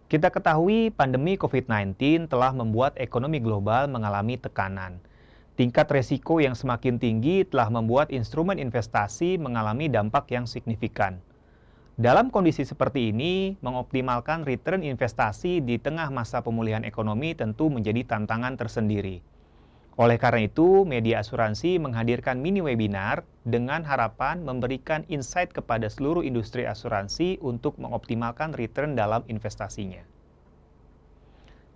Kita ketahui pandemi COVID-19 telah membuat ekonomi global mengalami tekanan. Tingkat resiko yang semakin tinggi telah membuat instrumen investasi mengalami dampak yang signifikan. Dalam kondisi seperti ini, mengoptimalkan return investasi di tengah masa pemulihan ekonomi tentu menjadi tantangan tersendiri. Oleh karena itu, media asuransi menghadirkan mini webinar dengan harapan memberikan insight kepada seluruh industri asuransi untuk mengoptimalkan return dalam investasinya.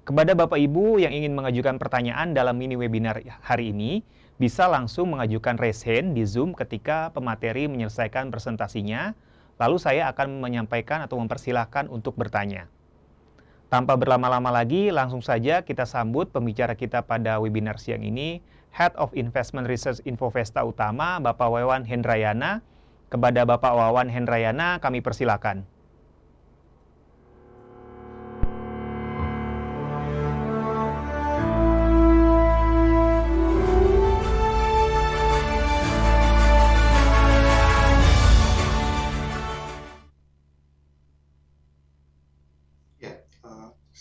Kepada Bapak Ibu yang ingin mengajukan pertanyaan dalam mini webinar hari ini, bisa langsung mengajukan raise hand di Zoom ketika pemateri menyelesaikan presentasinya, lalu saya akan menyampaikan atau mempersilahkan untuk bertanya. Tanpa berlama-lama lagi, langsung saja kita sambut pembicara kita pada webinar siang ini, Head of Investment Research Infovesta Utama, Bapak Wawan Hendrayana. Kepada Bapak Wawan Hendrayana, kami persilakan.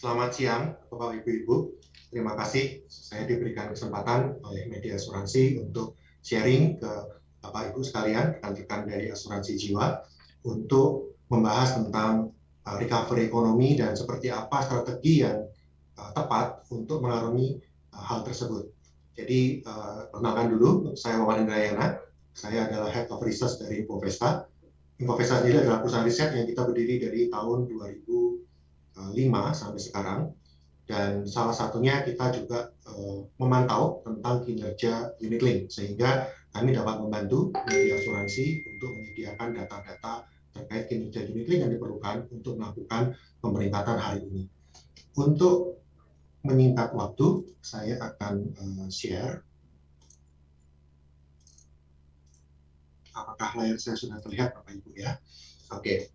Selamat siang, Bapak Ibu-Ibu. Terima kasih saya diberikan kesempatan oleh media asuransi untuk sharing ke Bapak Ibu sekalian, rekan-rekan dari asuransi jiwa, untuk membahas tentang recovery ekonomi dan seperti apa strategi yang tepat untuk mengarungi hal tersebut. Jadi, perkenalkan dulu, saya Wawan Hendrayana. Saya adalah Head of Research dari Infovesta. Infovesta sendiri adalah perusahaan riset yang kita berdiri dari tahun 2005 sampai sekarang, dan salah satunya kita juga memantau tentang kinerja unit link, sehingga kami dapat membantu media asuransi untuk menyediakan data-data terkait kinerja unit link yang diperlukan untuk melakukan pemeringkatan hari ini. Untuk menyingkat waktu, saya akan share. Apakah layar saya sudah terlihat, Bapak Ibu ya? Oke.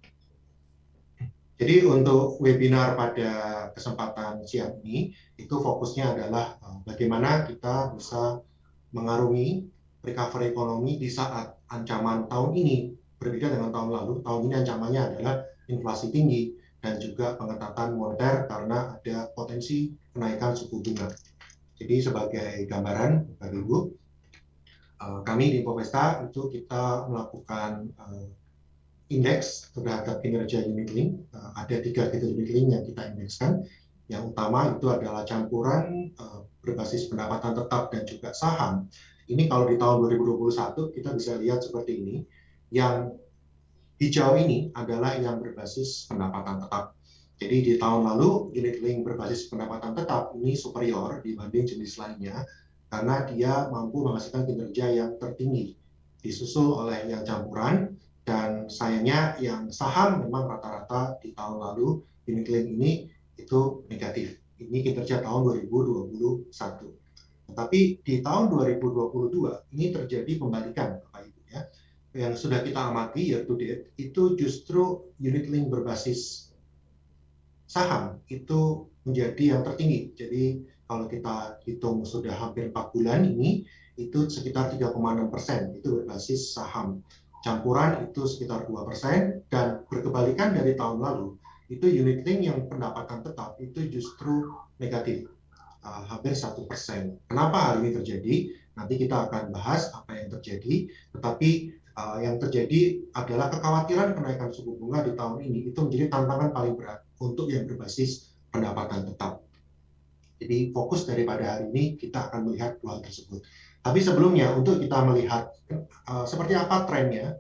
Jadi untuk webinar pada kesempatan siang ini, itu fokusnya adalah bagaimana kita bisa mengarungi recovery ekonomi di saat ancaman tahun ini berbeda dengan tahun lalu. Tahun ini ancamannya adalah inflasi tinggi dan juga pengetatan moneter karena ada potensi kenaikan suku bunga. Jadi sebagai gambaran, Bapak Ibu, kami di Infovesta itu kita melakukan indeks terhadap kinerja unit link. Ada 3 tipe unit link yang kita indekskan. Yang utama itu adalah campuran berbasis pendapatan tetap dan juga saham. Ini kalau di tahun 2021 kita bisa lihat seperti ini. Yang hijau ini adalah yang berbasis pendapatan tetap. Jadi di tahun lalu unit link berbasis pendapatan tetap ini superior dibanding jenis lainnya karena dia mampu menghasilkan kinerja yang tertinggi, disusul oleh yang campuran. Dan sayangnya yang saham memang rata-rata di tahun lalu unit link ini itu negatif. Ini kinerja tahun 2021. Tetapi di tahun 2022 ini terjadi pembalikan, Bapak Ibu ya. Yang sudah kita amati year to date itu justru unit link berbasis saham itu menjadi yang tertinggi. Jadi kalau kita hitung sudah hampir 4 bulan ini itu sekitar 3,6% itu berbasis saham. Campuran itu sekitar 2%, dan berkebalikan dari tahun lalu, itu unit link yang pendapatan tetap itu justru negatif, hampir 1%. Kenapa hal ini terjadi? Nanti kita akan bahas apa yang terjadi, tetapi yang terjadi adalah kekhawatiran kenaikan suku bunga di tahun ini itu menjadi tantangan paling berat untuk yang berbasis pendapatan tetap. Jadi fokus daripada hari ini kita akan melihat dua hal tersebut. Tapi sebelumnya untuk kita melihat seperti apa trennya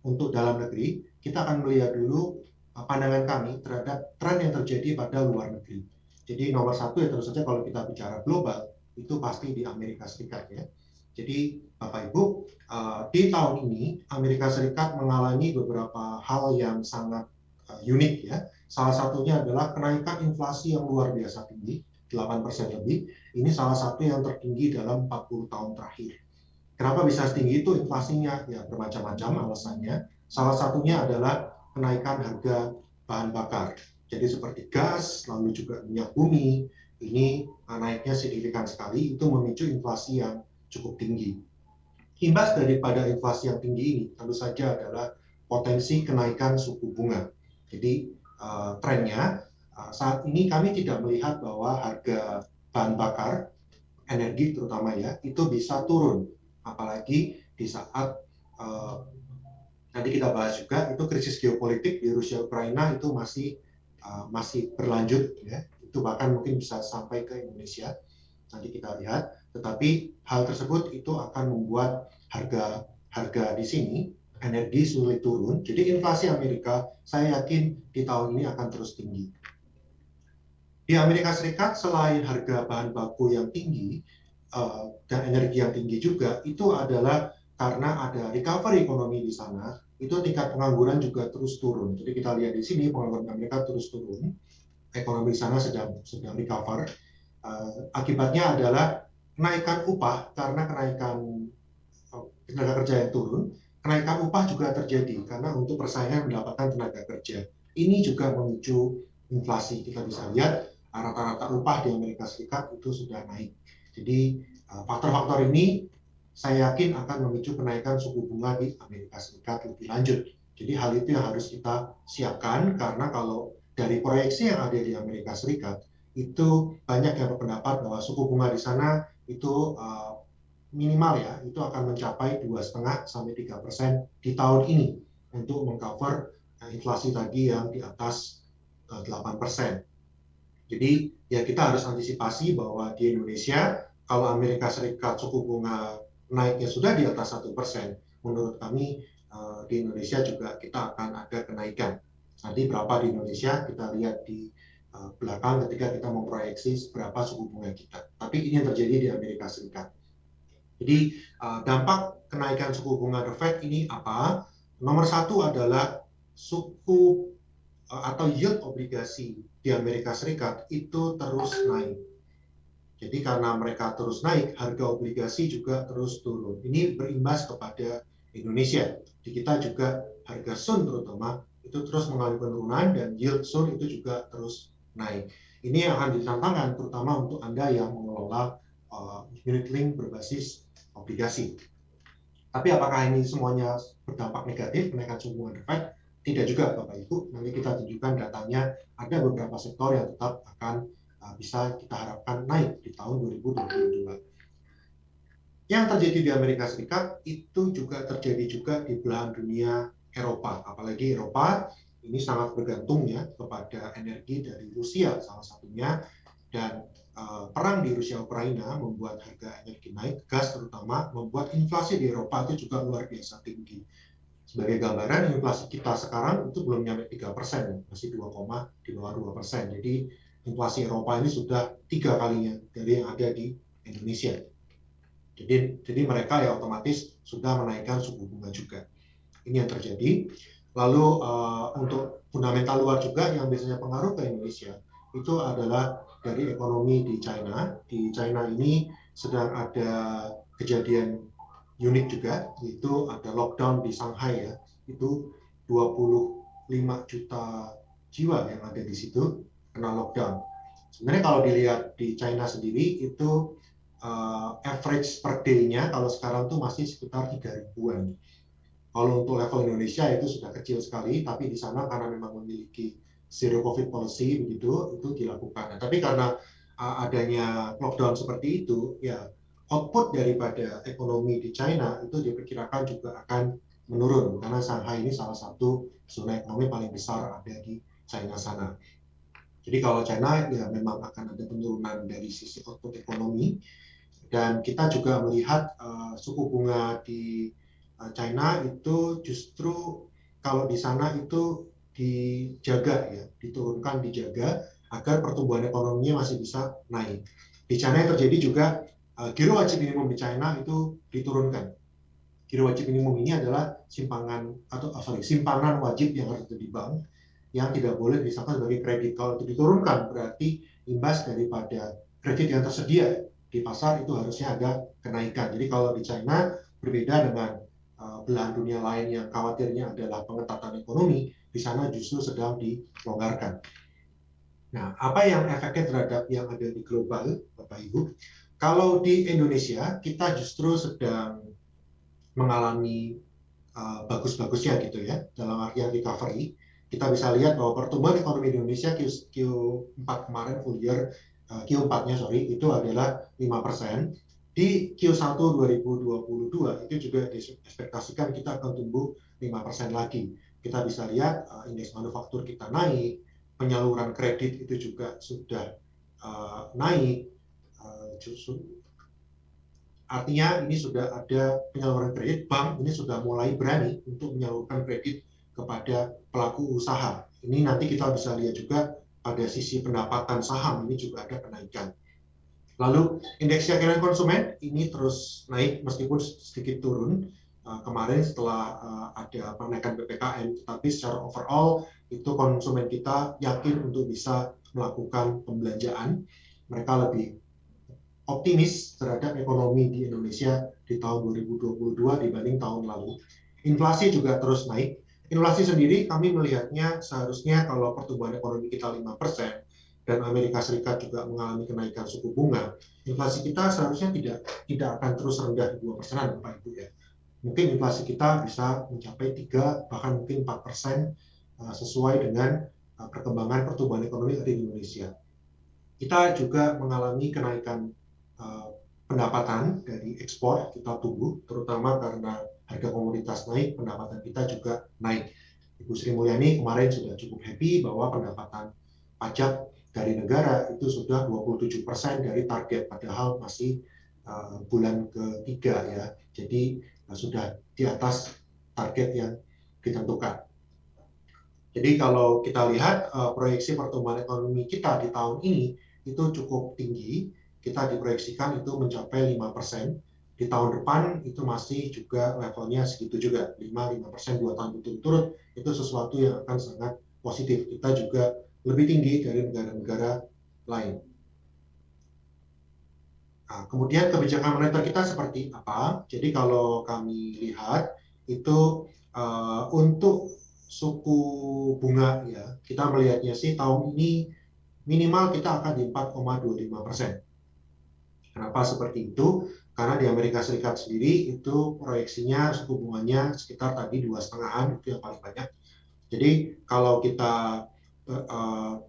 untuk dalam negeri, kita akan melihat dulu pandangan kami terhadap tren yang terjadi pada luar negeri. Jadi nomor satu ya tentu saja kalau kita bicara global, itu pasti di Amerika Serikat ya. Jadi Bapak Ibu, di tahun ini Amerika Serikat mengalami beberapa hal yang sangat unik ya. Salah satunya adalah kenaikan inflasi yang luar biasa tinggi, 8% lebih. Ini salah satu yang tertinggi dalam 40 tahun terakhir. Kenapa bisa setinggi itu inflasinya? Ya bermacam-macam alasannya. Salah satunya adalah kenaikan harga bahan bakar. Jadi seperti gas, lalu juga minyak bumi, ini naiknya signifikan sekali, itu memicu inflasi yang cukup tinggi. Imbas daripada inflasi yang tinggi ini tentu saja adalah potensi kenaikan suku bunga. Jadi trennya saat ini kami tidak melihat bahwa harga bahan bakar energi terutama ya itu bisa turun, apalagi di saat nanti kita bahas juga itu krisis geopolitik di Rusia Ukraina itu masih berlanjut ya, itu bahkan mungkin bisa sampai ke Indonesia, nanti kita lihat. Tetapi hal tersebut itu akan membuat harga di sini energi sulit turun. Jadi inflasi Amerika saya yakin di tahun ini akan terus tinggi. Di Amerika Serikat selain harga bahan baku yang tinggi dan energi yang tinggi juga, itu adalah karena ada recovery ekonomi di sana, itu tingkat pengangguran juga terus turun. Jadi kita lihat di sini pengangguran Amerika terus turun, ekonomi di sana sedang recover. Akibatnya adalah kenaikan upah karena kenaikan tenaga kerja yang turun, kenaikan upah juga terjadi karena untuk persaingan mendapatkan tenaga kerja. Ini juga memicu inflasi. Kita bisa lihat rata-rata upah di Amerika Serikat itu sudah naik. Jadi faktor-faktor ini saya yakin akan memicu kenaikan suku bunga di Amerika Serikat lebih lanjut. Jadi hal itu yang harus kita siapkan, karena kalau dari proyeksi yang ada di Amerika Serikat itu banyak yang berpendapat bahwa suku bunga di sana itu minimal ya, itu akan mencapai 2,5 sampai 3% di tahun ini untuk mengcover inflasi tadi yang di atas 8%. Jadi ya kita harus antisipasi bahwa di Indonesia kalau Amerika Serikat suku bunga naiknya sudah di atas 1%, menurut kami di Indonesia juga kita akan ada kenaikan. Nanti berapa di Indonesia kita lihat di belakang ketika kita memproyeksi berapa suku bunga kita. Tapi ini yang terjadi di Amerika Serikat. Jadi dampak kenaikan suku bunga The Fed ini apa? Nomor satu adalah suku atau yield obligasi di Amerika Serikat itu terus naik. Jadi karena mereka terus naik, harga obligasi juga terus turun. Ini berimbas kepada Indonesia. Di kita juga harga SUN terutama itu terus mengalami penurunan dan yield SUN itu juga terus naik. Ini yang akan ditantangkan terutama untuk Anda yang mengelola unit link berbasis obligasi. Tapi apakah ini semuanya berdampak negatif kenaikan suku bunga The Fed? Tidak juga Bapak Ibu. Nanti kita tunjukkan datanya, ada beberapa sektor yang tetap akan bisa kita harapkan naik di tahun 2022. Yang terjadi di Amerika Serikat itu juga terjadi juga di belahan dunia Eropa. Apalagi Eropa ini sangat bergantung ya kepada energi dari Rusia salah satunya, dan perang di Rusia Ukraina membuat harga energi naik, gas terutama, membuat inflasi di Eropa itu juga luar biasa tinggi. Sebagai gambaran, inflasi kita sekarang itu belum nyampe 3%, masih 2, di bawah 2%. Jadi inflasi Eropa ini sudah 3 kalinya dari yang ada di Indonesia. Jadi mereka ya otomatis sudah menaikkan suku bunga juga. Ini yang terjadi. Lalu untuk fundamental luar juga yang biasanya pengaruh ke Indonesia itu adalah dari ekonomi di China. Di China ini sedang ada kejadian unik juga, yaitu ada lockdown di Shanghai ya. Itu 25 juta jiwa yang ada di situ kena lockdown. Sebenarnya kalau dilihat di China sendiri itu average per day-nya kalau sekarang tuh masih sekitar 3 ribuan. Kalau untuk level Indonesia itu sudah kecil sekali, tapi di sana karena memang memiliki zero COVID policy begitu, itu dilakukan. Nah, tapi karena adanya lockdown seperti itu, ya output daripada ekonomi di China itu diperkirakan juga akan menurun, karena Shanghai ini salah satu zona ekonomi paling besar ada di China sana. Jadi kalau China ya memang akan ada penurunan dari sisi output ekonomi, dan kita juga melihat suku bunga di China itu justru kalau di sana itu dijaga ya, diturunkan, dijaga agar pertumbuhan ekonominya masih bisa naik. Di China yang terjadi juga giro wajib minimum di China itu diturunkan. Giro wajib minimum ini adalah simpanan wajib yang harus ada di bank yang tidak boleh disangka sebagai kredit. Kalau itu diturunkan berarti imbas daripada kredit yang tersedia di pasar itu harusnya ada kenaikan. Jadi kalau di China berbeda dengan belahan dunia lain yang khawatirnya adalah pengetatan ekonomi, di sana justru sedang dilonggarkan. Nah, apa yang efeknya terhadap yang ada di global, Bapak Ibu? Kalau di Indonesia, kita justru sedang mengalami bagus-bagusnya gitu ya, dalam artian recovery. kita bisa lihat bahwa pertumbuhan ekonomi Indonesia Q4 kemarin full year, Q4-nya itu adalah 5%. Di Q1 2022 itu juga diekspektasikan kita akan tumbuh 5% lagi. Kita bisa lihat indeks manufaktur kita naik, penyaluran kredit itu juga sudah naik. Artinya ini sudah ada penyaluran kredit, bank ini sudah mulai berani untuk menyalurkan kredit kepada pelaku usaha. Ini nanti kita bisa lihat juga pada sisi pendapatan saham ini juga ada kenaikan. Lalu indeks keyakinan konsumen ini terus naik meskipun sedikit turun kemarin setelah ada kenaikan PPKM, tetapi secara overall itu konsumen kita yakin untuk bisa melakukan pembelanjaan. Mereka lebih optimis terhadap ekonomi di Indonesia di tahun 2022 dibanding tahun lalu. Inflasi juga terus naik. Inflasi sendiri kami melihatnya seharusnya kalau pertumbuhan ekonomi kita 5% dan Amerika Serikat juga mengalami kenaikan suku bunga, inflasi kita seharusnya tidak akan terus rendah 2%, Bapak Ibu ya. Mungkin inflasi kita bisa mencapai 3 bahkan mungkin 4% sesuai dengan perkembangan pertumbuhan ekonomi di Indonesia. Kita juga mengalami kenaikan pendapatan dari ekspor kita tumbuh, terutama karena harga komoditas naik, pendapatan kita juga naik. Ibu Sri Mulyani kemarin sudah cukup happy bahwa pendapatan pajak dari negara itu sudah 27% dari target, padahal masih bulan ketiga ya. Jadi sudah di atas target yang ditentukan. Jadi kalau kita lihat proyeksi pertumbuhan ekonomi kita di tahun ini itu cukup tinggi. Kita diproyeksikan itu mencapai 5%. Di tahun depan itu masih juga levelnya segitu juga, 5% 2 tahun berturut-turut, itu sesuatu yang akan sangat positif. Kita juga lebih tinggi dari negara-negara lain. Nah, kemudian kebijakan moneter kita seperti apa? Jadi kalau kami lihat itu untuk suku bunga ya, kita melihatnya sih tahun ini minimal kita akan di 4,25%. Kenapa seperti itu? Karena di Amerika Serikat sendiri itu proyeksinya suku bunganya sekitar tadi 2,5-an, itu yang paling banyak. Jadi kalau kita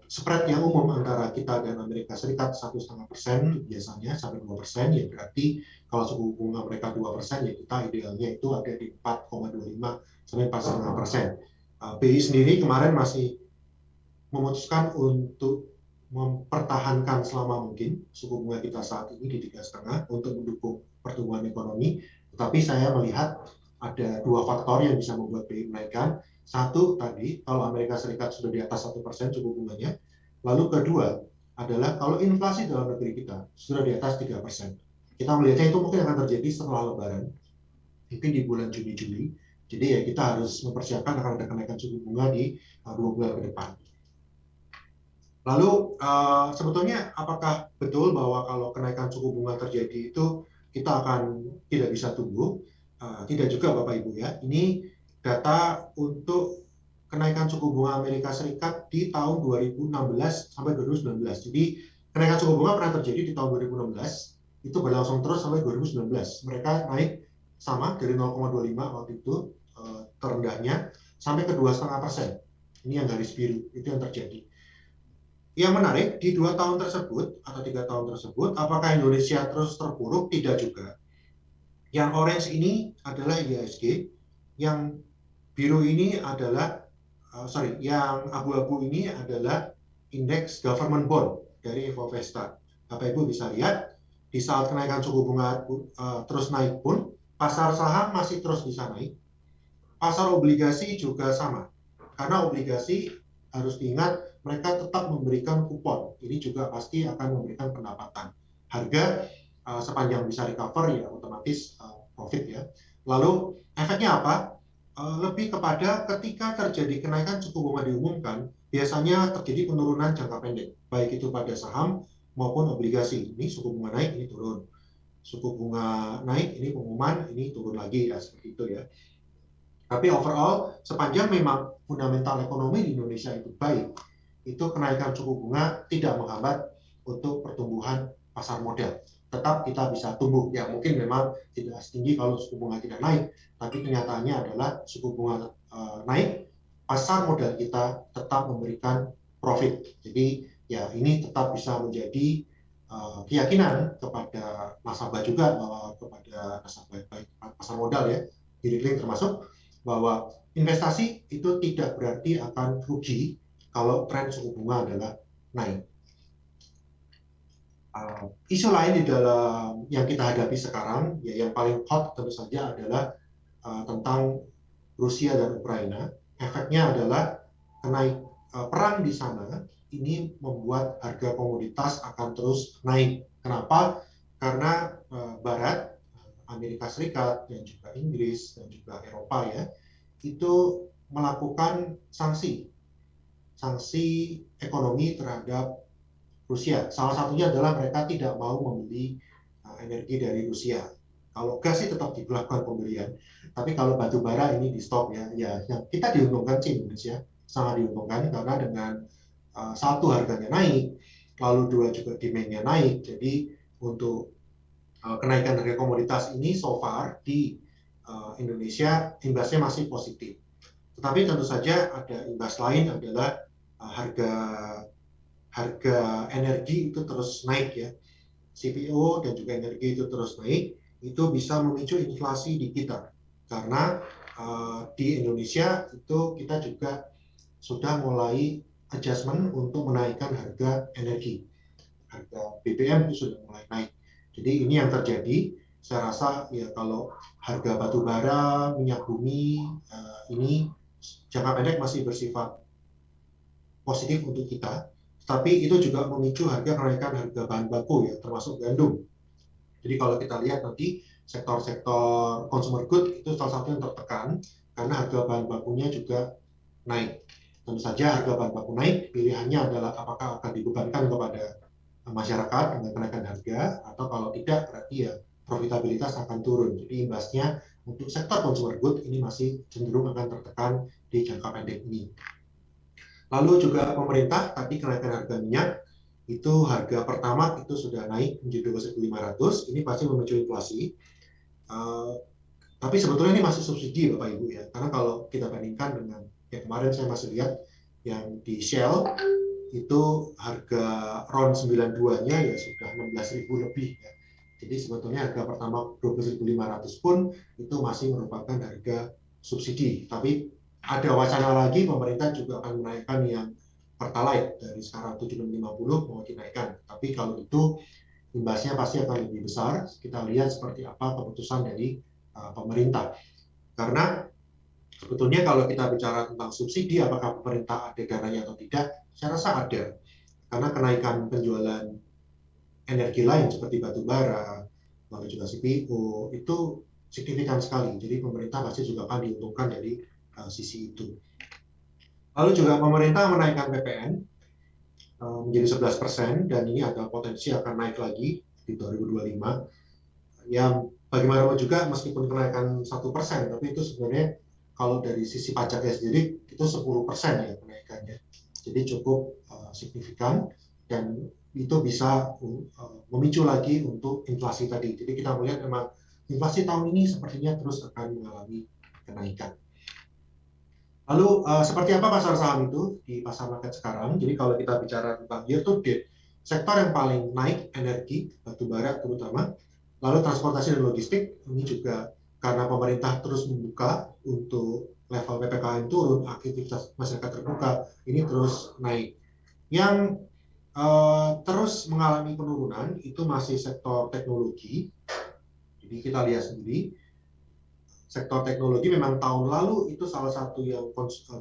spread yang umum antara kita dan Amerika Serikat 1,5% biasanya sampai 2%, ya berarti kalau suku bunga mereka 2%, ya kita idealnya itu ada di 4,25 sampai 4,5%. BI sendiri kemarin masih memutuskan untuk mempertahankan selama mungkin suku bunga kita saat ini di 3,5 untuk mendukung pertumbuhan ekonomi. Tetapi saya melihat ada 2 faktor yang bisa membuat BI menaikkan. Satu tadi, kalau Amerika Serikat sudah di atas 1% suku bunganya. Lalu kedua adalah kalau inflasi dalam negeri kita sudah di atas 3%. Kita melihatnya itu mungkin akan terjadi setelah Lebaran, mungkin di bulan Juni-Juli. Jadi ya kita harus mempersiapkan akan ada kenaikan suku bunga di 2 bulan ke depan. Lalu sebetulnya apakah betul bahwa kalau kenaikan suku bunga terjadi itu kita akan tidak bisa tumbuh? Tidak juga Bapak Ibu ya. Ini data untuk kenaikan suku bunga Amerika Serikat di tahun 2016 sampai 2019. Jadi kenaikan suku bunga pernah terjadi di tahun 2016, itu berlangsung terus sampai 2019. Mereka naik sama dari 0,25 waktu itu terendahnya sampai ke 2,5%. Ini yang garis biru, itu yang terjadi. Yang menarik, di 2 tahun tersebut atau 3 tahun tersebut, apakah Indonesia terus terpuruk? Tidak juga. Yang orange ini adalah IHSG, yang biru ini adalah, yang abu-abu ini adalah indeks government bond dari Infovesta. Bapak Ibu bisa lihat, di saat kenaikan suku bunga terus naik pun, pasar saham masih terus bisa naik. Pasar obligasi juga sama, karena obligasi harus diingat mereka tetap memberikan kupon. Ini juga pasti akan memberikan pendapatan. Harga sepanjang bisa recover ya otomatis profit ya. Lalu efeknya apa? Lebih kepada ketika terjadi kenaikan suku bunga diumumkan, biasanya terjadi penurunan jangka pendek, baik itu pada saham maupun obligasi. Ini suku bunga naik, ini turun. Suku bunga naik, ini pengumuman, ini turun lagi ya, seperti itu ya. Tapi overall, sepanjang memang fundamental ekonomi di Indonesia itu baik, itu kenaikan suku bunga tidak menghambat untuk pertumbuhan pasar modal. Tetap kita bisa tumbuh. Ya mungkin memang tidak setinggi kalau suku bunga tidak naik, tapi kenyataannya adalah suku bunga naik, pasar modal kita tetap memberikan profit. Jadi ya ini tetap bisa menjadi keyakinan kepada nasabah juga, bahwa kepada nasabah baik pasar modal ya, unit link termasuk, bahwa investasi itu tidak berarti akan rugi kalau tren suku bunga adalah naik. Isu lain di dalam yang kita hadapi sekarang, ya yang paling hot tentu saja adalah tentang Rusia dan Ukraina. Efeknya adalah perang di sana ini membuat harga komoditas akan terus naik. Kenapa? Karena Barat, Amerika Serikat dan juga Inggris dan juga Eropa ya, itu melakukan sanksi ekonomi terhadap Rusia. Salah satunya adalah mereka tidak mau membeli energi dari Rusia. Kalau gas sih tetap dilakukan pembelian, tapi kalau batu bara ini di stop ya. Ya, yang kita diuntungkan sih Indonesia, sangat diuntungkan karena dengan satu harganya naik, lalu dua juga demand-nya naik. Jadi untuk kenaikan harga komoditas ini so far di Indonesia imbasnya masih positif. Tetapi tentu saja ada imbas lain adalah harga energi itu terus naik ya. CPO dan juga energi itu terus naik, itu bisa memicu inflasi di kita. Karena di Indonesia itu kita juga sudah mulai adjustment untuk menaikkan harga energi. Harga BBM itu sudah mulai naik. Jadi ini yang terjadi. Saya rasa ya kalau harga batu bara, minyak bumi ini jangka pendek masih bersifat positif untuk kita, tapi itu juga memicu kenaikan harga bahan baku ya, termasuk gandum. Jadi kalau kita lihat nanti sektor-sektor consumer good itu salah satu yang tertekan karena harga bahan bakunya juga naik. Tentu saja harga bahan baku naik, pilihannya adalah apakah akan dibebankan kepada masyarakat dengan kenaikan harga, atau kalau tidak berarti ya profitabilitas akan turun. Jadi imbasnya untuk sektor consumer good ini masih cenderung akan tertekan di jangka pendek ini. Lalu juga pemerintah tadi kenaikan harga minyak, itu harga pertama itu sudah naik menjadi 12.500, ini pasti memicu inflasi. Tapi sebetulnya ini masih subsidi Bapak Ibu ya, karena kalau kita bandingkan dengan yang kemarin saya masih lihat yang di Shell itu harga RON 92-nya ya sudah 16.000 lebih ya. Jadi sebetulnya harga pertama 12.500 pun itu masih merupakan harga subsidi. Tapi ada wacana lagi pemerintah juga akan menaikkan yang Pertalite dari sekarang 7.50 mau dinaikkan. Tapi kalau itu imbasnya pasti akan lebih besar. Kita lihat seperti apa keputusan dari pemerintah. Karena sebetulnya kalau kita bicara tentang subsidi, apakah pemerintah ada dananya atau tidak, saya rasa ada. Karena kenaikan penjualan energi lain seperti batu bara, lalu juga CPO, itu signifikan sekali. Jadi pemerintah pasti juga akan diuntungkan dari sisi itu. Lalu juga pemerintah menaikkan PPN menjadi 11%, dan ini ada potensi akan naik lagi di 2025. Yang bagaimanapun juga meskipun kenaikan 1%, tapi itu sebenarnya kalau dari sisi pajaknya sendiri itu 10% ya kenaikannya. Jadi cukup signifikan, dan itu bisa memicu lagi untuk inflasi tadi. Jadi kita melihat memang inflasi tahun ini sepertinya terus akan mengalami kenaikan. Lalu seperti apa pasar saham itu di pasar market sekarang? Jadi kalau kita bicara tentang year to date, sektor yang paling naik energi, batu bara terutama, lalu transportasi dan logistik, ini juga karena pemerintah terus membuka untuk level PPKM turun, aktivitas masyarakat terbuka, ini terus naik. Yang terus mengalami penurunan itu masih sektor teknologi. Jadi kita lihat sendiri, sektor teknologi memang tahun lalu itu salah satu yang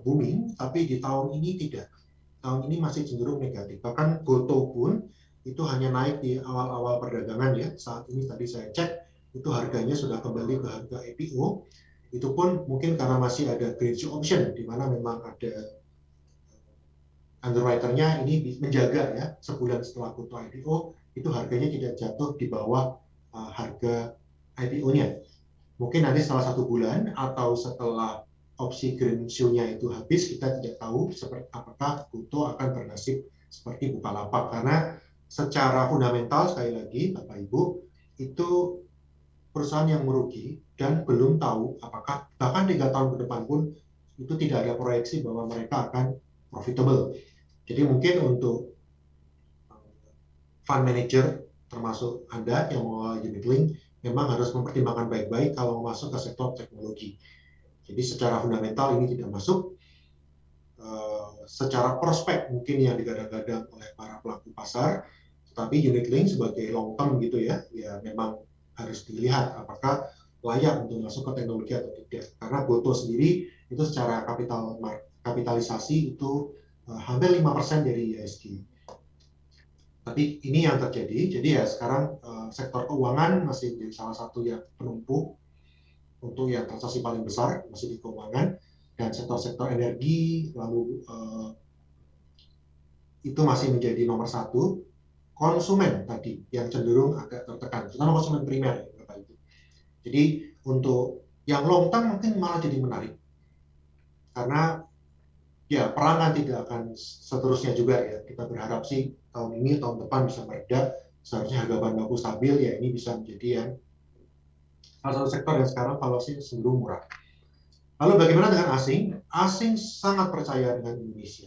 booming, tapi di tahun ini tidak. Tahun ini masih cenderung negatif. Bahkan Goto pun itu hanya naik di awal-awal perdagangan ya. Saat ini tadi saya cek, itu harganya sudah kembali ke harga IPO. Itu pun mungkin karena masih ada green shoe option, di mana memang ada underwriter-nya ini menjaga ya, sebulan setelah Goto IPO, itu harganya tidak jatuh di bawah harga IPO-nya. Mungkin nanti setelah 1 bulan atau setelah opsi green shoe-nya itu habis, kita tidak tahu seperti apakah Goto akan bernasib seperti Bukalapak. Karena secara fundamental, sekali lagi Bapak Ibu, itu perusahaan yang merugi dan belum tahu apakah bahkan 3 tahun ke depan pun itu tidak ada proyeksi bahwa mereka akan profitable. Jadi mungkin untuk fund manager termasuk Anda yang mengelola unit link memang harus mempertimbangkan baik-baik kalau masuk ke sektor teknologi. Jadi secara fundamental ini tidak masuk. Secara prospek mungkin yang digadang-gadang oleh para pelaku pasar, tetapi unit link sebagai long term gitu ya memang harus dilihat apakah layak untuk masuk ke teknologi atau tidak. Karena Goto sendiri itu secara kapitalisasi itu hampir 5% dari IHSG. Tapi ini yang terjadi, jadi ya sekarang sektor keuangan masih menjadi salah satu yang penumpu untuk yang transaksi paling besar masih di keuangan, dan sektor-sektor energi lalu itu masih menjadi nomor satu. Konsumen tadi yang cenderung agak tertekan, terutama konsumen primer ya Bapak Ibu. Jadi untuk yang long term mungkin malah jadi menarik karena ya perang kan tidak akan seterusnya juga ya. Kita berharap sih tahun ini, tahun depan bisa mereda, seharusnya harga bahan baku stabil ya, ini bisa menjadi yang salah satu sektor yang sekarang valuasi cenderung murah. Lalu bagaimana dengan asing? Asing sangat percaya dengan Indonesia.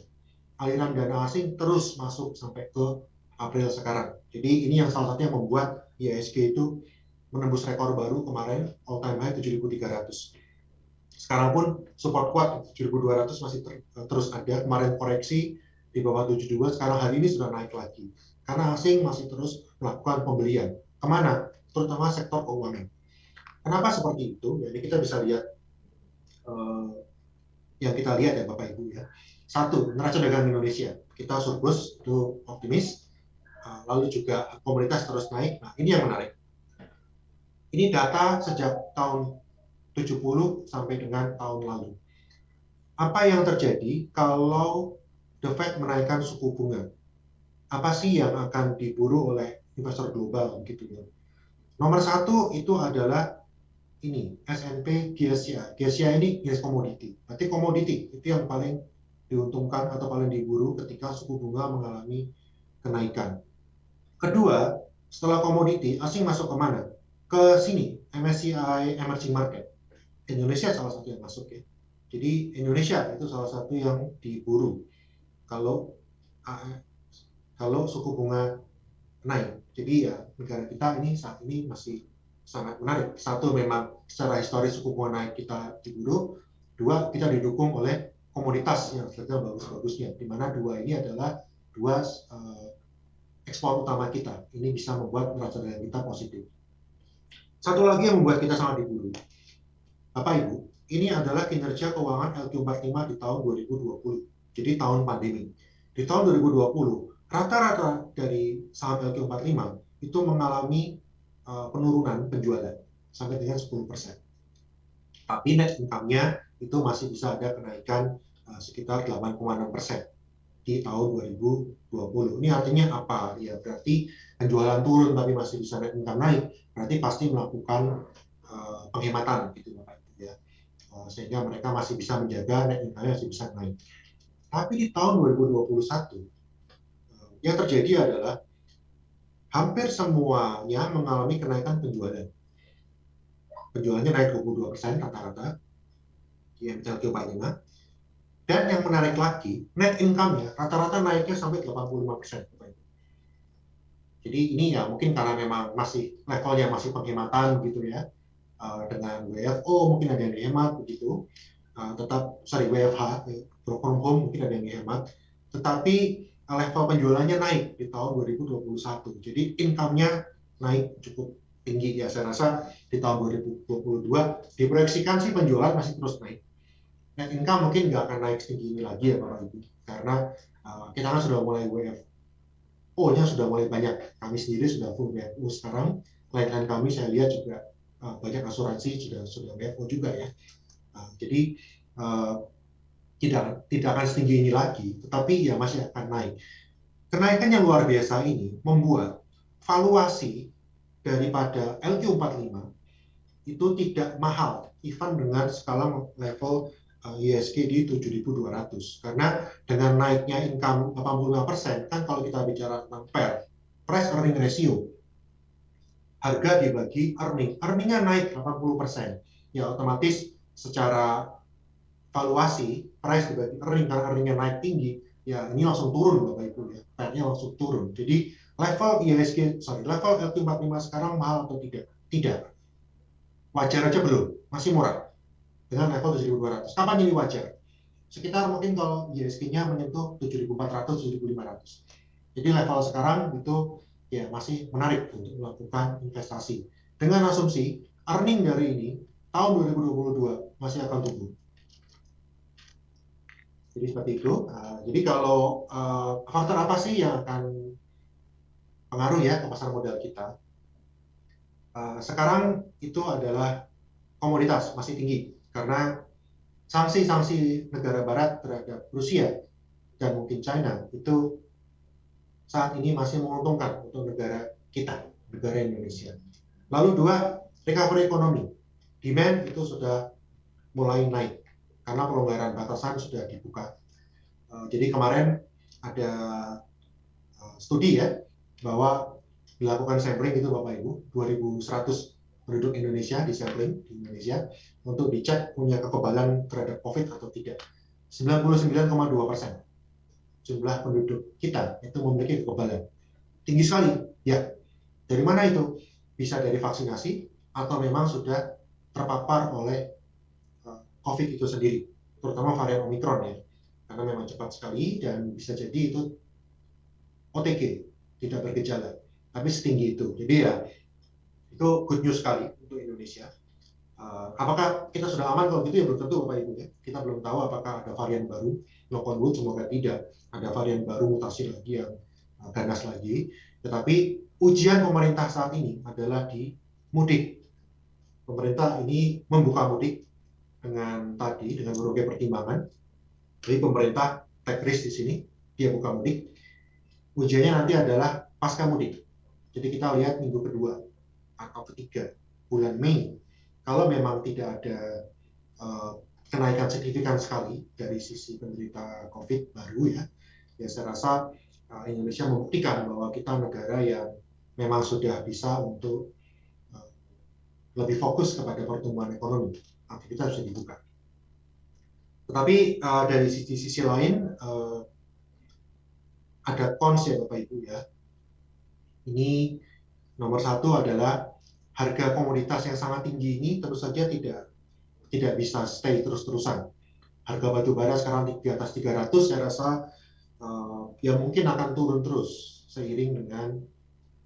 Aliran dana asing terus masuk sampai ke April sekarang. Jadi ini yang salah satu yang membuat IHSG itu menembus rekor baru kemarin, all time high 7.300. Sekarang pun support kuat 7.200 masih terus ada. Kemarin koreksi di bawah 72, sekarang hari ini sudah naik lagi. Karena asing masih terus melakukan pembelian. Kemana? Terutama sektor keuangan. Kenapa seperti itu? Jadi kita bisa lihat yang kita lihat ya Bapak Ibu ya. Satu, neraca dagang Indonesia. Kita surplus, itu optimis. Lalu juga komoditas terus naik. Nah, ini yang menarik. Ini data sejak tahun 70 sampai dengan tahun lalu. Apa yang terjadi kalau The Fed menaikkan suku bunga? Apa sih yang akan diburu oleh investor global gitu ya? Nomor satu itu adalah ini S&P GSCI. GSCI ini jenis komoditi. Berarti komoditi itu yang paling diuntungkan atau paling diburu ketika suku bunga mengalami kenaikan. Kedua, setelah komoditi, asing masuk ke mana? Ke sini, MSCI Emerging Market. Indonesia salah satu yang masuk ya. Jadi Indonesia itu salah satu yang diburu kalau suku bunga naik. Jadi ya negara kita ini saat ini masih sangat menarik. Satu, memang secara historis suku bunga naik kita diburu. Dua, kita didukung oleh komoditas yang sedang bagus-bagusnya. Di mana dua ini adalah dua ekspor utama kita. Ini bisa membuat neraca dagang kita positif. Satu lagi yang membuat kita sangat diburu, Bapak Ibu, ini adalah kinerja keuangan LQ45 di tahun 2020. Jadi tahun pandemi. Di tahun 2020, rata-rata dari saham LQ45 itu mengalami penurunan penjualan sampai dengan 10%. Tapi net income-nya itu masih bisa ada kenaikan sekitar 8,6% di tahun 2020. Ini artinya apa? Ya berarti penjualan turun tapi masih bisa net income naik, berarti pasti melakukan penghematan gitu Bapak Ibu ya. Sehingga mereka masih bisa menjaga net income-nya masih bisa naik. Tapi di tahun 2021 yang terjadi adalah hampir semuanya mengalami kenaikan penjualan. Penjualannya naik 22% rata-rata di MCLQ45. Dan yang menarik lagi, net income-nya rata-rata naiknya sampai 85%. Jadi ini ya mungkin karena memang masih levelnya masih penghematan gitu ya. Dengan WFO mungkin ada yang dihemat begitu. WFH, work from home mungkin ada yang dihemat. Tetapi level penjualannya naik di tahun 2021. Jadi income-nya naik cukup tinggi ya. Saya rasa di tahun 2022 diproyeksikan sih penjualan masih terus naik. Net income mungkin nggak akan naik setinggi ini lagi ya Bapak Ibu, karena kita kan sudah mulai WFO-nya sudah mulai banyak. Kami sendiri sudah full WFO sekarang. Klien-klien kami saya lihat juga banyak asuransi sudah WFO juga ya. Jadi tidak akan setinggi ini lagi, tetapi ya masih akan naik. Kenaikan yang luar biasa ini membuat valuasi daripada LQ45 itu tidak mahal, even dengan skala level IHSG di 7.200. Karena dengan naiknya income 85%, kan kalau kita bicara tentang price earning ratio, harga dibagi earning, earningnya naik 80%. Ya otomatis secara valuasi, price dibagi earning, karena earningnya naik tinggi, ya ini langsung turun Bapak Ibu ya, PER-nya langsung turun. Jadi level level LQ45 sekarang mahal atau tidak? Tidak. Wajar aja belum, masih murah dengan level 7.200. Kapan ini wajar? Sekitar mungkin kalau ISG-nya menyentuh 7.400, 7.500. Jadi level sekarang itu ya masih menarik untuk melakukan investasi. Dengan asumsi earning dari ini tahun 2022 masih akan tumbuh. Jadi seperti itu. Jadi kalau faktor apa sih yang akan pengaruh ya ke pasar modal kita? Sekarang itu adalah komoditas masih tinggi karena sanksi-sanksi negara barat terhadap Rusia dan mungkin China itu saat ini masih menguntungkan untuk negara kita, negara Indonesia. Lalu dua, recovery ekonomi. Demand itu sudah mulai naik karena pelonggaran batasan sudah dibuka. Jadi kemarin ada studi ya bahwa dilakukan sampling itu Bapak Ibu, 2.100 penduduk Indonesia di sampling di Indonesia untuk dicek punya kekebalan terhadap COVID atau tidak. 99,2% jumlah penduduk kita itu memiliki kekebalan. Tinggi sekali, ya. Dari mana itu? Bisa dari vaksinasi atau memang sudah terpapar oleh COVID itu sendiri, terutama varian Omicron ya. Karena memang cepat sekali dan bisa jadi itu OTG, tidak bergejala, tapi setinggi itu. Jadi ya, itu good news sekali untuk Indonesia. Apakah kita sudah aman kalau gitu ya belum tentu Bapak Ibu ya. Kita belum tahu apakah ada varian baru, knock on wood semoga tidak, ada varian baru mutasi lagi yang ganas lagi. Tetapi ujian pemerintah saat ini adalah di mudik. Pemerintah ini membuka mudik dengan berbagai pertimbangan. Jadi pemerintah take risk di sini, dia buka mudik. Ujiannya nanti adalah pasca mudik. Jadi kita lihat minggu kedua atau ketiga bulan Mei. Kalau memang tidak ada kenaikan signifikan sekali dari sisi penderita COVID baru ya saya rasa Indonesia membuktikan bahwa kita negara yang memang sudah bisa untuk lebih fokus kepada pertumbuhan ekonomi. Aktivitas sudah dibuka. Tetapi dari sisi lain ada cons ya Bapak Ibu ya. Ini nomor satu adalah harga komoditas yang sangat tinggi ini tentu saja tidak bisa stay terus-terusan. Harga batu bara sekarang di atas 300, saya rasa ya mungkin akan turun terus seiring dengan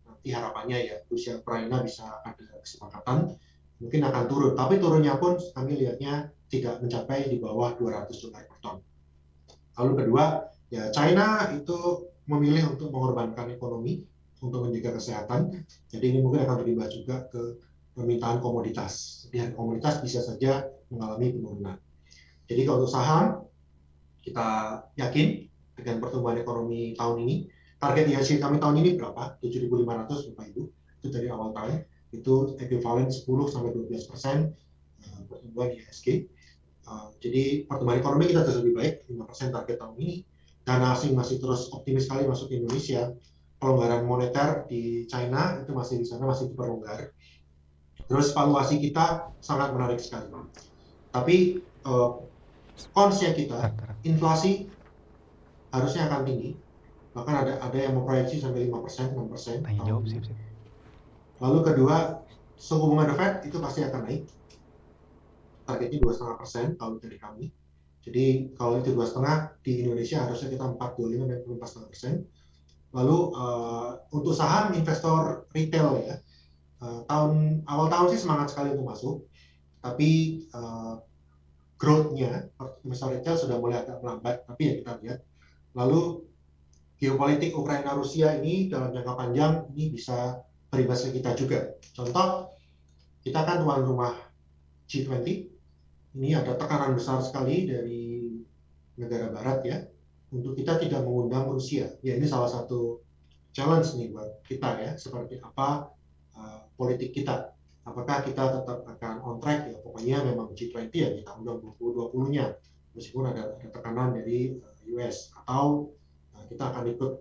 nanti harapannya ya Rusia Ukraina bisa ada kesepakatan, mungkin akan turun. Tapi turunnya pun kami lihatnya tidak mencapai di bawah $200 per ton. Lalu kedua, ya China itu memilih untuk mengorbankan ekonomi untuk menjaga kesehatan. Jadi ini mungkin akan berimbas juga ke permintaan komoditas. Jadi harga komoditas bisa saja mengalami penurunan. Jadi kalau untuk saham, kita yakin dengan pertumbuhan ekonomi tahun ini, target IHSG kami tahun ini berapa? 7.500 Bapak Ibu. Itu dari awal tahun. Itu ekuivalen 10-12% pertumbuhan IHSG. Jadi pertumbuhan ekonomi kita terus lebih baik, 5% target tahun ini. Dana asing masih terus optimis sekali masuk ke Indonesia. Pelonggaran moneter di China itu masih di sana masih diperlonggar. Terus valuasi kita sangat menarik sekali. Tapi konsnya kita, inflasi harusnya akan tinggi. Bahkan ada yang memproyeksi sampai 5%, 6% tahun ini. Lalu kedua, suku bunga The Fed itu pasti akan naik. Targetnya 2,5% kalau dari kami. Jadi kalau itu 2,5 di Indonesia harusnya kita 4,25 dan 4,5%. Lalu untuk saham investor retail ya, awal tahun sih semangat sekali untuk masuk, tapi growth-nya investor retail sudah mulai agak melambat, tapi ya kita lihat. Lalu geopolitik Ukraina-Rusia ini dalam jangka panjang ini bisa berimbas ke kita juga. Contoh, kita kan tuan rumah G20, ini ada tekanan besar sekali dari negara barat ya, untuk kita tidak mengundang Rusia. Ya ini salah satu challenge nih buat kita ya, seperti apa politik kita. Apakah kita tetap akan on track ya, pokoknya memang G20 ya kita undang 2020-nya, meskipun ada tekanan dari US, atau kita akan ikut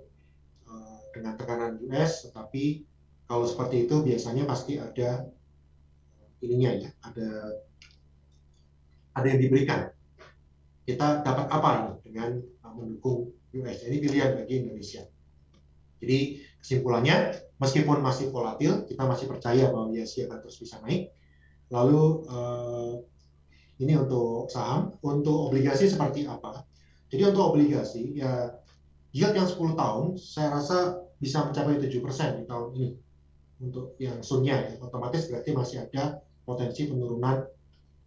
dengan tekanan US, tetapi kalau seperti itu biasanya pasti ada ininya ya, ada yang diberikan. kita dapat apa ini dengan mendukung US. Ini pilihan bagi Indonesia. Jadi kesimpulannya, meskipun masih volatil, kita masih percaya bahwa IHSG akan terus bisa naik. Lalu ini untuk saham. Untuk obligasi seperti apa? Jadi untuk obligasi, ya yield yang 10 tahun, saya rasa bisa mencapai 7% di tahun ini. Untuk yang sunnya, ya, otomatis berarti masih ada potensi penurunan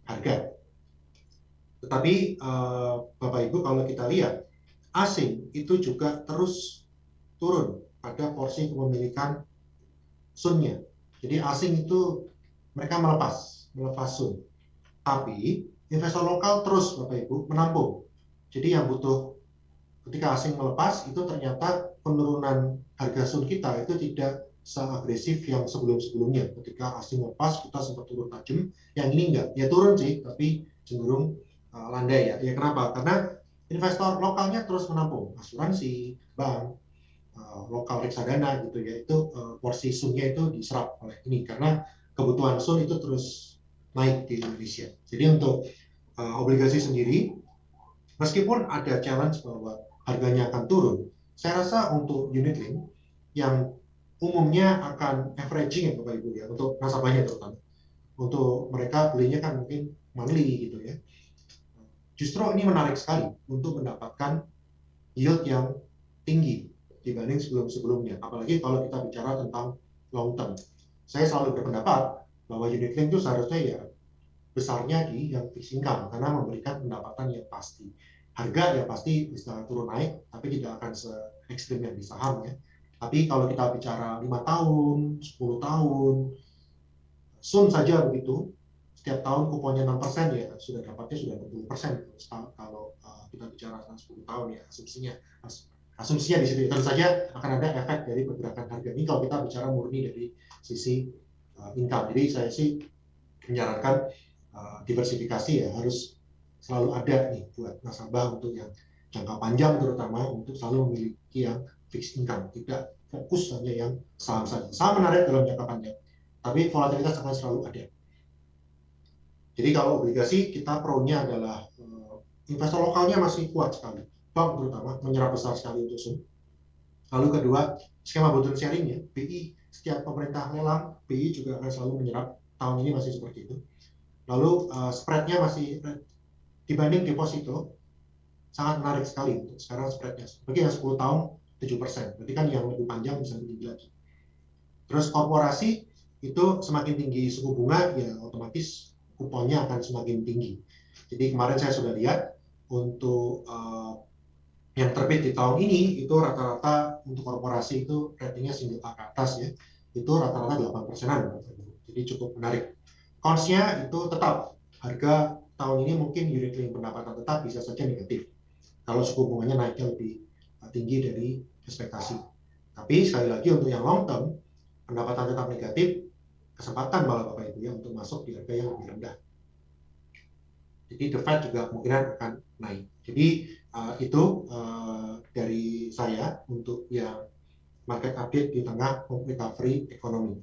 harga. Tetapi Bapak Ibu, kalau kita lihat, asing itu juga terus turun pada porsi kepemilikan sunnya. Jadi asing itu mereka melepas sun. Tapi investor lokal terus Bapak Ibu menampung. Jadi yang butuh ketika asing melepas itu ternyata penurunan harga sun kita itu tidak seagresif yang sebelum-sebelumnya. Ketika asing lepas kita sempat turun tajam, yang ini enggak. Ya turun sih, tapi cenderung landai ya. Ya kenapa? Karena investor lokalnya terus menampung, asuransi, bank, lokal reksadana gitu ya, itu porsi sunnya itu diserap oleh ini karena kebutuhan sun itu terus naik di Indonesia. Jadi untuk obligasi sendiri, meskipun ada challenge bahwa harganya akan turun, saya rasa untuk unit link yang umumnya akan averaging ya Bapak Ibu ya, untuk nasabahnya terutama. Untuk mereka belinya kan mungkin monthly gitu ya. Justru ini menarik sekali untuk mendapatkan yield yang tinggi dibanding sebelum-sebelumnya. Apalagi kalau kita bicara tentang long term. Saya selalu berpendapat bahwa unit link itu seharusnya ya besarnya di yang fixed income karena memberikan pendapatan yang pasti. Harga ya pasti bisa turun naik, tapi tidak akan se-ekstrim yang di saham ya. Tapi kalau kita bicara 5 tahun, 10 tahun, sun saja begitu, setiap tahun kuponnya 6% ya sudah dapatnya sudah 60% kalau kita bicara 10 tahun ya asumsinya di situ. Tentu saja akan ada efek dari pergerakan harga ini kalau kita bicara murni dari sisi income. Jadi saya sih menyarankan diversifikasi ya harus selalu ada nih buat nasabah untuk yang jangka panjang, terutama untuk selalu memiliki yang fixed income, tidak fokus hanya yang saham saja. Saham menarik dalam jangka panjang, tapi volatilitas akan selalu ada. Jadi kalau obligasi kita pro-nya adalah investor lokalnya masih kuat sekali, bank terutama menyerap besar sekali untuk sun. Lalu kedua, skema burden sharing ya, BI setiap pemerintah lelang, BI juga akan selalu menyerap, tahun ini masih seperti itu. Lalu spreadnya masih dibanding deposito sangat menarik sekali untuk sekarang spreadnya. Bagi yang 10 tahun 7%, berarti kan yang lebih panjang bisa lebih tinggi lagi. Terus korporasi itu semakin tinggi suku bunga ya otomatis kuponnya akan semakin tinggi. Jadi kemarin saya sudah lihat untuk yang terbit di tahun ini itu rata-rata untuk korporasi itu ratingnya single A ke atas ya, itu rata-rata 8%-an. Jadi cukup menarik. Cons-nya itu tetap harga tahun ini mungkin unit link pendapatan tetap bisa saja negatif kalau suku bunganya naiknya lebih tinggi dari ekspektasi. Tapi sekali lagi untuk yang long term pendapatan tetap negatif, kesempatan malah Bapak Ibu ya untuk masuk di harga yang lebih rendah. Jadi the Fed juga kemungkinan akan naik. Jadi itu dari saya untuk yang market update di tengah recovery ekonomi.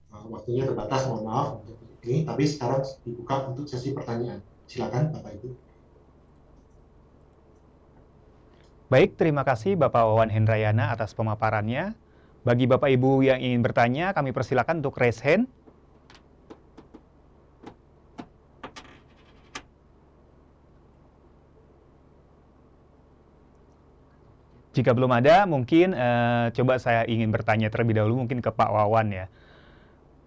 Waktunya terbatas, mohon maaf untuk ini, tapi sekarang dibuka untuk sesi pertanyaan. Silakan Bapak Ibu. Baik, terima kasih Bapak Wawan Hendrayana atas pemaparannya. Bagi Bapak Ibu yang ingin bertanya, kami persilakan untuk raise hand. Jika belum ada, mungkin coba saya ingin bertanya terlebih dahulu mungkin ke Pak Wawan ya.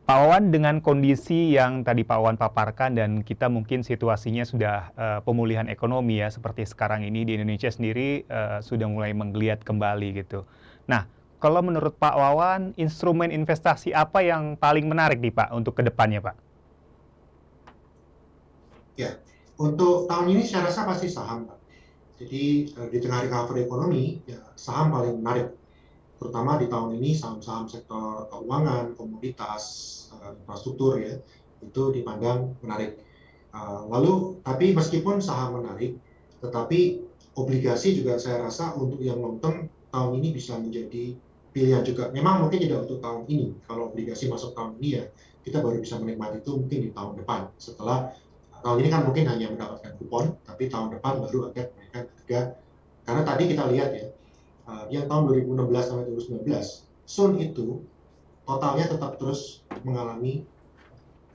Pak Wawan, dengan kondisi yang tadi Pak Wawan paparkan dan kita mungkin situasinya sudah pemulihan ekonomi ya, seperti sekarang ini di Indonesia sendiri sudah mulai menggeliat kembali gitu. Nah, kalau menurut Pak Wawan, instrumen investasi apa yang paling menarik nih Pak untuk kedepannya Pak? Ya, untuk tahun ini saya rasa pasti saham Pak. Jadi di tengah recovery ekonomi, ya saham paling menarik. Terutama di tahun ini saham-saham sektor keuangan, komoditas, infrastruktur ya, itu dipandang menarik. Lalu, tapi meskipun saham menarik, tetapi obligasi juga saya rasa untuk yang long term tahun ini bisa menjadi pilihan juga. Memang mungkin tidak untuk tahun ini. Kalau obligasi masuk tahun ini ya, kita baru bisa menikmati itu mungkin di tahun depan setelah tahun ini kan mungkin hanya mendapatkan kupon, tapi tahun depan baru akan menaikkan harga. Karena tadi kita lihat ya, yang tahun 2016 sampai 2019, Sun itu totalnya tetap terus mengalami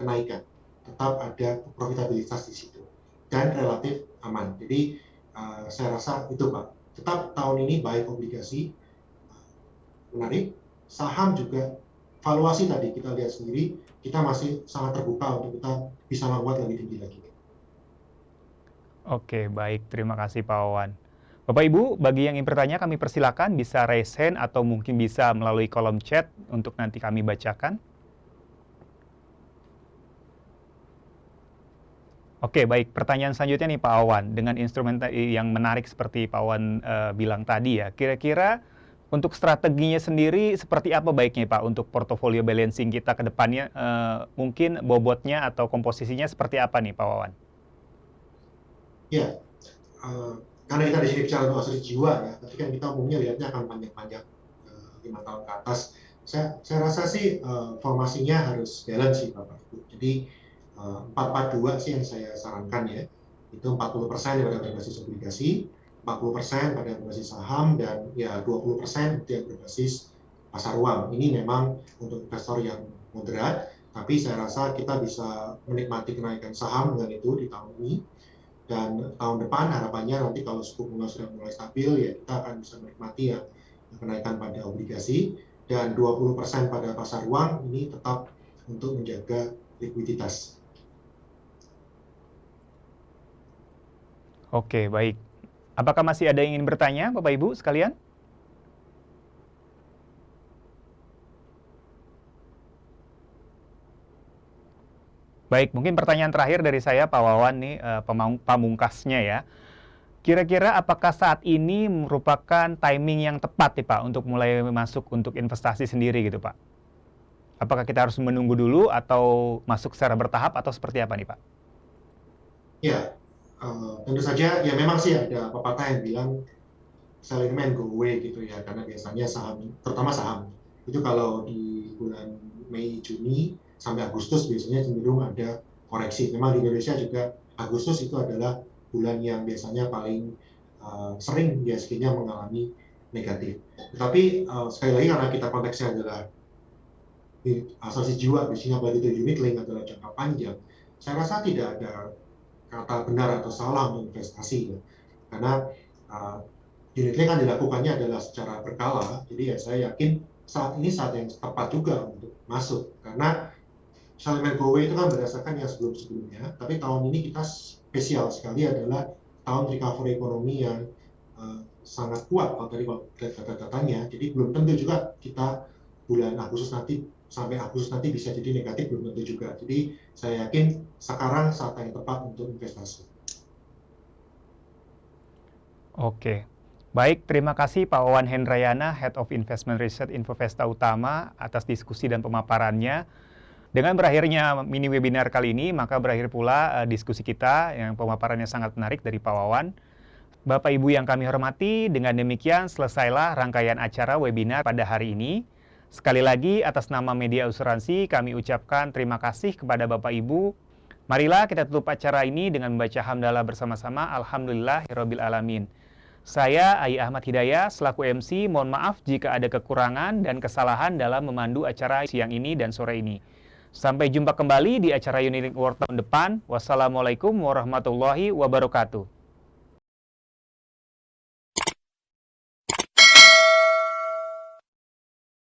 kenaikan, tetap ada profitabilitas di situ dan relatif aman. Jadi saya rasa itu Pak, tetap tahun ini baik obligasi menarik, saham juga valuasi tadi kita lihat sendiri, kita masih sangat terbuka untuk kita bisa membuat lebih tinggi lagi. Oke, baik. Terima kasih Pak Wawan. Bapak Ibu, bagi yang ingin bertanya kami persilakan bisa raise hand atau mungkin bisa melalui kolom chat untuk nanti kami bacakan. Oke, baik. Pertanyaan selanjutnya nih Pak Wawan, dengan instrumen yang menarik seperti Pak Wawan bilang tadi ya, kira-kira untuk strateginya sendiri seperti apa baiknya Pak untuk portofolio balancing kita ke depannya, mungkin bobotnya atau komposisinya seperti apa nih Pak Wawan? Ya, karena kita di sini bicara untuk asuransi jiwa ya, tapi kan kita umumnya lihatnya akan panjang-panjang 5 tahun ke atas. Saya rasa sih formasinya harus balance sih Bapak Ibu. Jadi 442 sih yang saya sarankan ya. Itu 40% pada berbasis obligasi, 40% pada berbasis saham, dan ya 20% itu yang berbasis pasar uang. Ini memang untuk investor yang moderat, tapi saya rasa kita bisa menikmati kenaikan saham dengan itu di tahun ini. Dan tahun depan harapannya nanti kalau suku bunga sudah mulai stabil, ya kita akan bisa menikmati yang kenaikan pada obligasi, dan 20% pada pasar uang ini tetap untuk menjaga likuiditas. Oke, baik. Apakah masih ada yang ingin bertanya Bapak Ibu sekalian? Baik, mungkin pertanyaan terakhir dari saya Pak Wawan nih, pamungkasnya ya. Kira-kira apakah saat ini merupakan timing yang tepat nih Pak untuk mulai masuk untuk investasi sendiri gitu Pak? Apakah kita harus menunggu dulu atau masuk secara bertahap atau seperti apa nih Pak? Ya, tentu saja ya memang sih ada pepatah yang bilang selling man go away gitu ya, karena biasanya saham, terutama saham, itu kalau di bulan Mei, Juni, sampai Agustus biasanya cenderung ada koreksi. Memang di Indonesia juga Agustus itu adalah bulan yang biasanya paling sering ISG-nya mengalami negatif. Tetapi sekali lagi karena kita konteksnya adalah asuransi jiwa, di sini apalagi itu unit link adalah jangka panjang, saya rasa tidak ada kata benar atau salah untuk investasi ya. Karena unit link kan dilakukannya adalah secara berkala, jadi ya saya yakin saat ini saat yang tepat juga untuk masuk, karena Salman Gowe itu kan berdasarkan yang sebelum-sebelumnya, tapi tahun ini kita spesial sekali adalah tahun recovery ekonomi yang sangat kuat kalau tadi lihat data-datanya, jadi belum tentu juga kita bulan Agustus nanti sampai Agustus nanti bisa jadi negatif, belum tentu juga. Jadi saya yakin sekarang saat yang tepat untuk investasi. Oke. Baik, terima kasih Pak Wawan Hendrayana, Head of Investment Research Infovesta Utama atas diskusi dan pemaparannya. Dengan berakhirnya mini webinar kali ini, maka berakhir pula diskusi kita yang pemaparannya sangat menarik dari Pak Wawan. Bapak Ibu yang kami hormati, dengan demikian selesailah rangkaian acara webinar pada hari ini. Sekali lagi atas nama Media Asuransi kami ucapkan terima kasih kepada Bapak Ibu. Marilah kita tutup acara ini dengan membaca hamdalah bersama-sama. Alhamdulillahirabbil alamin. Saya Ai Ahmad Hidayah selaku MC, mohon maaf jika ada kekurangan dan kesalahan dalam memandu acara siang ini dan sore ini. Sampai jumpa kembali di acara Unilink World tahun depan. Wassalamualaikum warahmatullahi wabarakatuh.